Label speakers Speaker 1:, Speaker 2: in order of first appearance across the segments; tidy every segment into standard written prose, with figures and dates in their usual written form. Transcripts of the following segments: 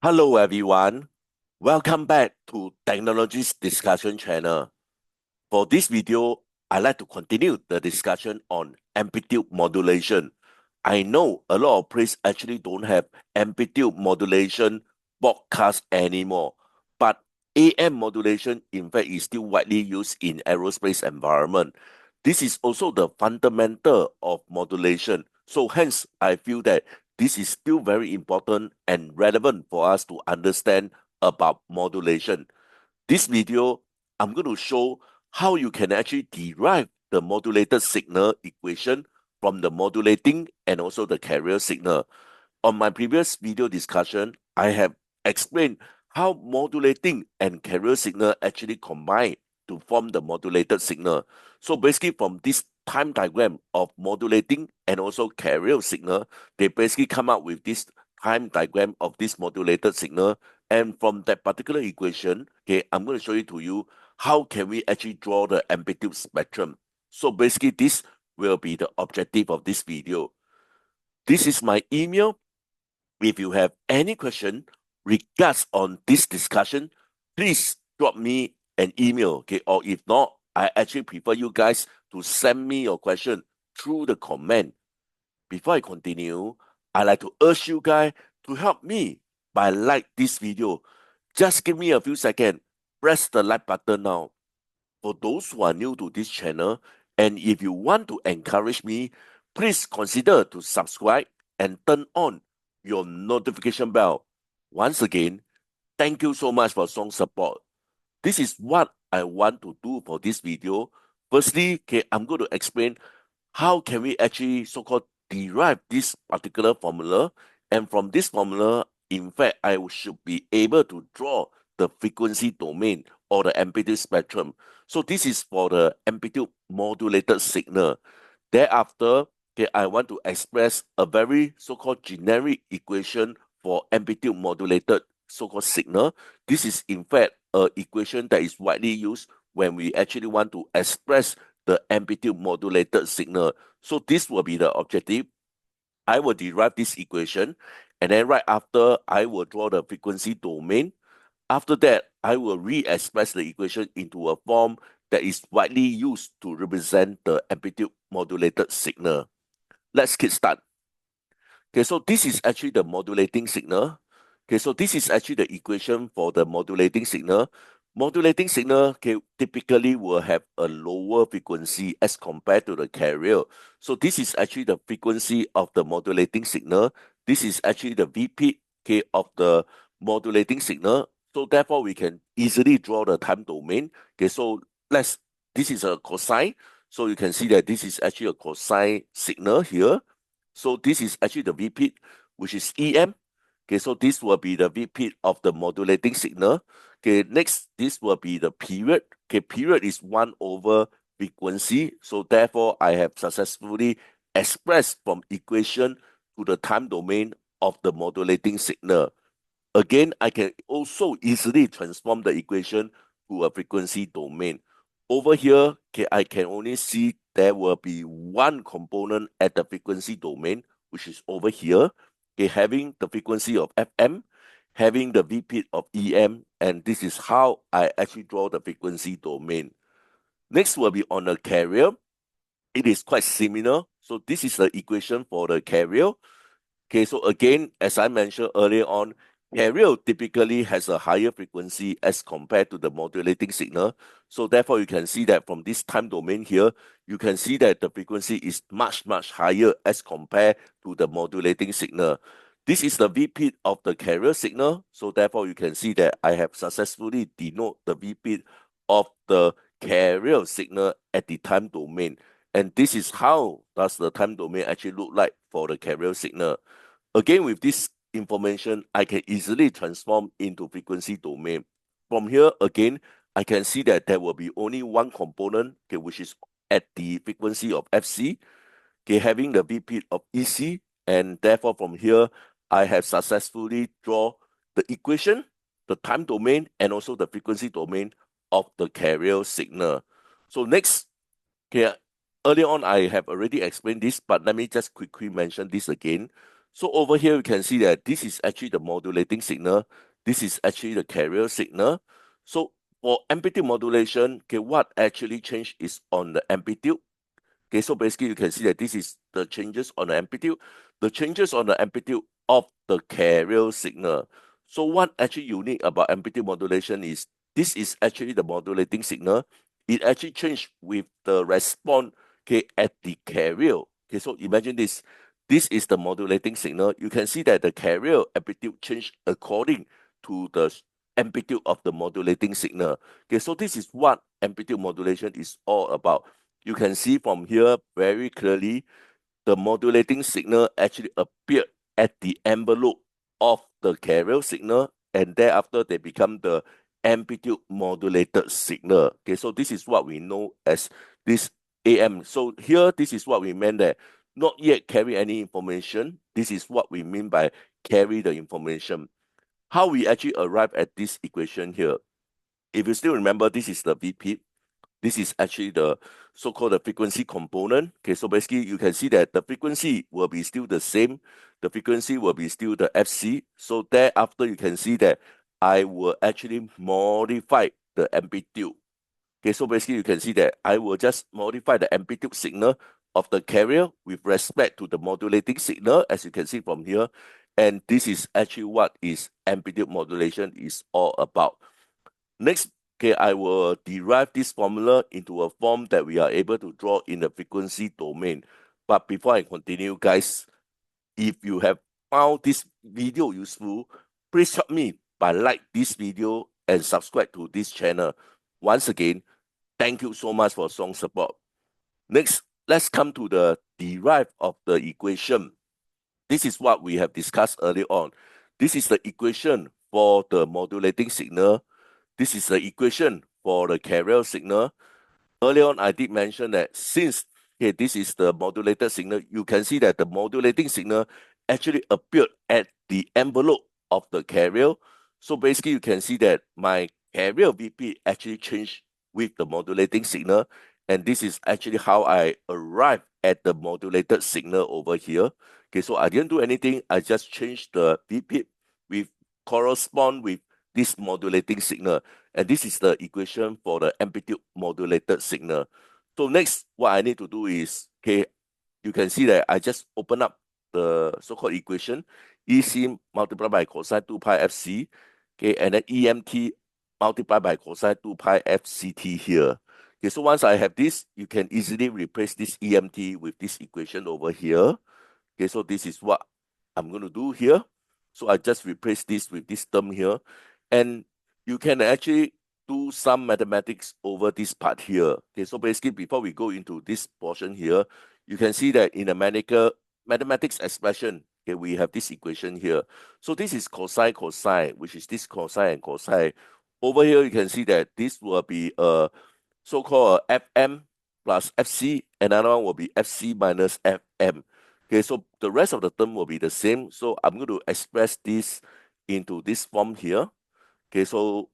Speaker 1: Hello everyone, welcome back to Technologies Discussion channel. For this video, I'd like to continue the discussion on amplitude modulation. I know a lot of places actually don't have amplitude modulation broadcast anymore, but AM modulation in fact is still widely used in aerospace environment. This is also the fundamental of modulation. So hence, I feel that this is still very important and relevant for us to understand about modulation. This video, I'm going to show how you can actually derive the modulated signal equation from the modulating and also the carrier signal. On my previous video discussion, I have explained how modulating and carrier signal actually combine to form the modulated signal. So basically from this time diagram of modulating and also carrier signal, they basically come up with this time diagram of this modulated signal. And from that particular equation, okay, I'm going to show it to you how can we actually draw the amplitude spectrum. So basically this will be the objective of this video. This is my email. If you have any question regards on this discussion, please drop me an email, okay? Or if not, I actually prefer you guys to send me your question through the comment. Before I continue, I'd like to urge you guys to help me by like this video. Just give me a few seconds. Press the like button now. For those who are new to this channel, and if you want to encourage me, please consider to subscribe and turn on your notification bell. Once again, thank you so much for strong support. This is what I want to do for this video. Firstly, okay, I'm going to explain how can we actually so-called derive this particular formula. And from this formula, in fact, I should be able to draw the frequency domain or the amplitude spectrum. So this is for the amplitude modulated signal. Thereafter, okay, I want to express a very so-called generic equation for amplitude modulated so-called signal. This is in fact an equation that is widely used when we actually want to express the amplitude modulated signal. So this will be the objective. I will derive this equation, and then right after, I will draw the frequency domain. After that, I will re-express the equation into a form that is widely used to represent the amplitude modulated signal. Let's get started. Okay, so this is actually the modulating signal. Okay, so this is actually the equation for the modulating signal. Modulating signal, okay, typically will have a lower frequency as compared to the carrier. So this is actually the frequency of the modulating signal. This is actually the V peak, okay, of the modulating signal. So therefore, we can easily draw the time domain. Okay, so this is a cosine. So you can see that this is actually a cosine signal here. So this is actually the V peak, which is EM. Okay, so this will be the V peak of the modulating signal. Okay, next, this will be the period. Okay, period is 1 over frequency. So therefore, I have successfully expressed from equation to the time domain of the modulating signal. Again, I can also easily transform the equation to a frequency domain. Over here, okay, I can only see there will be one component at the frequency domain, which is over here, okay, having the frequency of FM, having the V peak of EM, and this is how I actually draw the frequency domain. Next will be on the carrier. It is quite similar. So this is the equation for the carrier. Okay, so again, as I mentioned earlier on, carrier typically has a higher frequency as compared to the modulating signal. So therefore, you can see that from this time domain here, you can see that the frequency is much, much higher as compared to the modulating signal. This is the V peak of the carrier signal. So therefore, you can see that I have successfully denoted the V peak of the carrier signal at the time domain. And this is how does the time domain actually look like for the carrier signal. Again, with this information, I can easily transform into frequency domain. From here, again, I can see that there will be only one component, okay, which is at the frequency of FC, okay, having the V peak of EC, and therefore from here, I have successfully draw the equation, the time domain, and also the frequency domain of the carrier signal. So next, okay, earlier on I have already explained this, but let me just quickly mention this again. So over here, you can see that this is actually the modulating signal. This is actually the carrier signal. So for amplitude modulation, okay, what actually changed is on the amplitude. Okay, so basically you can see that this is the changes on the amplitude. The changes on the amplitude of the carrier signal. So what actually unique about amplitude modulation is this is actually the modulating signal. It actually changed with the response, okay, at the carrier. Okay, so imagine this. This is the modulating signal. You can see that the carrier amplitude changed according to the amplitude of the modulating signal. Okay, so this is what amplitude modulation is all about. You can see from here very clearly the modulating signal actually appeared at the envelope of the carrier signal, and thereafter they become the amplitude modulated signal. Okay, so this is what we know as this AM. So here, this is what we meant that not yet carry any information. This is what we mean by carry the information. How we actually arrive at this equation here. If you still remember, this is the VP. This is actually the so-called the frequency component. Okay, so basically you can see that the frequency will be still the same. The frequency will be still the FC. So thereafter you can see that I will actually modify the amplitude. Okay, so basically you can see that I will just modify the amplitude signal of the carrier with respect to the modulating signal, as you can see from here. And this is actually what is amplitude modulation is all about. Next, okay, I will derive this formula into a form that we are able to draw in the frequency domain. But before I continue, guys, if you have found this video useful, please help me by like this video and subscribe to this channel. Once again, thank you so much for strong support. Next, let's come to the derive of the equation. This is what we have discussed earlier on. This is the equation for the modulating signal. This is the equation for the carrier signal. Earlier on, I did mention that since this is the modulated signal, you can see that the modulating signal actually appeared at the envelope of the carrier. So basically, you can see that my carrier VP actually changed with the modulating signal. And this is actually how I arrived at the modulated signal over here. Okay, so I didn't do anything. I just changed the VP with correspond with this modulating signal. And this is the equation for the amplitude modulated signal. So next, what I need to do is, okay, you can see that I just open up the so-called equation, EC multiplied by cosine 2 pi FC, okay, and then EMT multiplied by cosine 2 pi FCT here. Okay, so once I have this, you can easily replace this EMT with this equation over here. Okay, so this is what I'm going to do here. So I just replace this with this term here. And you can actually do some mathematics over this part here. Okay, so basically before we go into this portion here, you can see that in a mathematics expression, okay, we have this equation here. So this is cosine cosine, which is this cosine and cosine. Over here, you can see that this will be a so-called FM plus FC. Another one will be FC minus FM. Okay, so the rest of the term will be the same. So I'm going to express this into this form here. Okay, so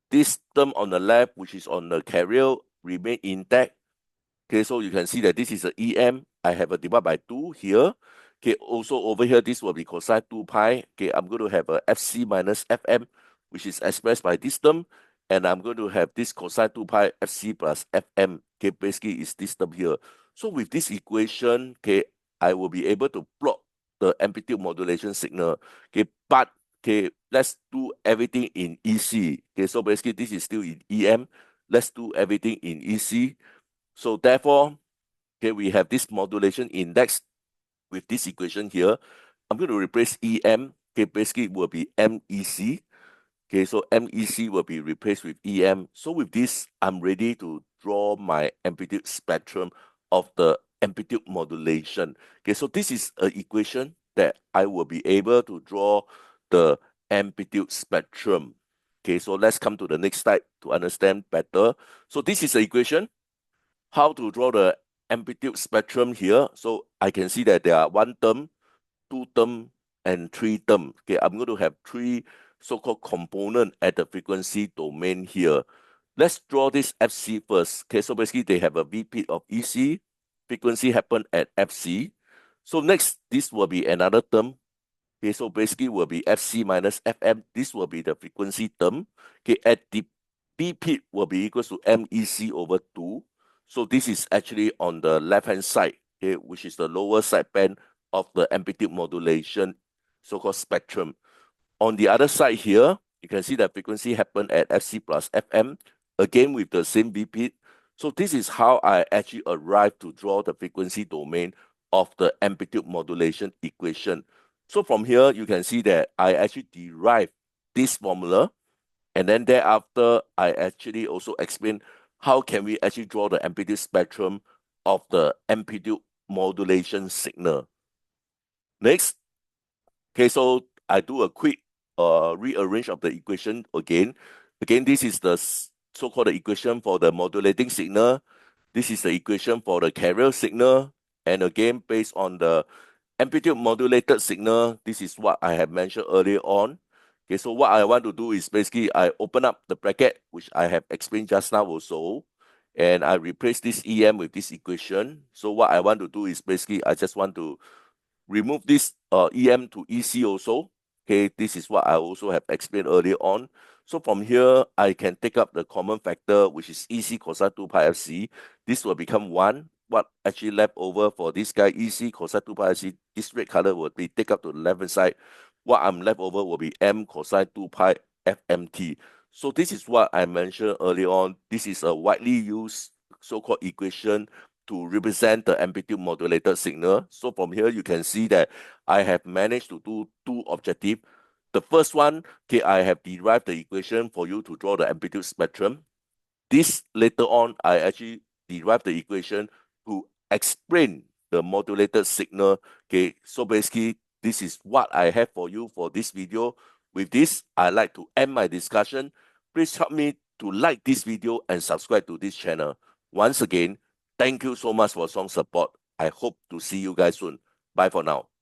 Speaker 1: this term on the left, which is on the carrier, remain intact. Okay, so you can see that this is a EM. I have a divide by 2 here. Okay, also over here, this will be cosine 2 pi. Okay, I'm going to have a FC minus FM, which is expressed by this term. And I'm going to have this cosine 2 pi FC plus FM. Okay, basically is this term here. So with this equation, okay, I will be able to plot the amplitude modulation signal. Okay, but okay, let's do everything in EC. Okay, so basically this is still in EM. Let's do everything in EC. So therefore, okay, we have this modulation index with this equation here. I'm going to replace EM. Okay, basically it will be MEC. Okay, so MEC will be replaced with EM. So with this, I'm ready to draw my amplitude spectrum of the amplitude modulation. Okay, so this is an equation that I will be able to draw the amplitude spectrum. Okay, so let's come to the next slide to understand better. So this is the equation. How to draw the amplitude spectrum here. So I can see that there are 1 term, 2 term, and 3 term. Okay, I'm going to have 3 so-called component at the frequency domain here. Let's draw this FC first. Okay, so basically they have a VP of EC. Frequency happen at FC. So next, this will be another term. Okay, so basically will be FC minus FM. This will be the frequency term. Okay, at the B peak will be equals to MEC over 2. So this is actually on the left-hand side, okay, which is the lower side band of the amplitude modulation, so-called spectrum. On the other side here, you can see that frequency happen at FC plus FM, again with the same B peak. So this is how I actually arrive to draw the frequency domain of the amplitude modulation equation. So from here, you can see that I actually derive this formula, and then thereafter, I actually also explain how can we actually draw the amplitude spectrum of the amplitude modulation signal. Next, okay, so I do a quick rearrange of the equation again. Again, this is the so-called equation for the modulating signal. This is the equation for the carrier signal. And again, based on the amplitude modulated signal, this is what I have mentioned earlier on. Okay, so what I want to do is basically I open up the bracket, which I have explained just now also, and I replace this EM with this equation. So what I want to do is basically I just want to remove this EM to EC also. Okay, this is what I also have explained earlier on. So from here, I can take up the common factor, which is EC cosine 2 pi FC. This will become 1. What actually left over for this guy, EC cosine 2 pi FC, this red color will be take up to the left-hand side. What I'm left over will be M cosine 2 pi FMT. So this is what I mentioned earlier on. This is a widely used so-called equation to represent the amplitude modulated signal. So from here, you can see that I have managed to do two objectives. The first one, okay, I have derived the equation for you to draw the amplitude spectrum. This later on, I actually derived the equation to explain the modulated signal. Okay, so basically, this is what I have for you for this video. With this, I'd like to end my discussion. Please help me to like this video and subscribe to this channel. Once again, thank you so much for some support. I hope to see you guys soon. Bye for now.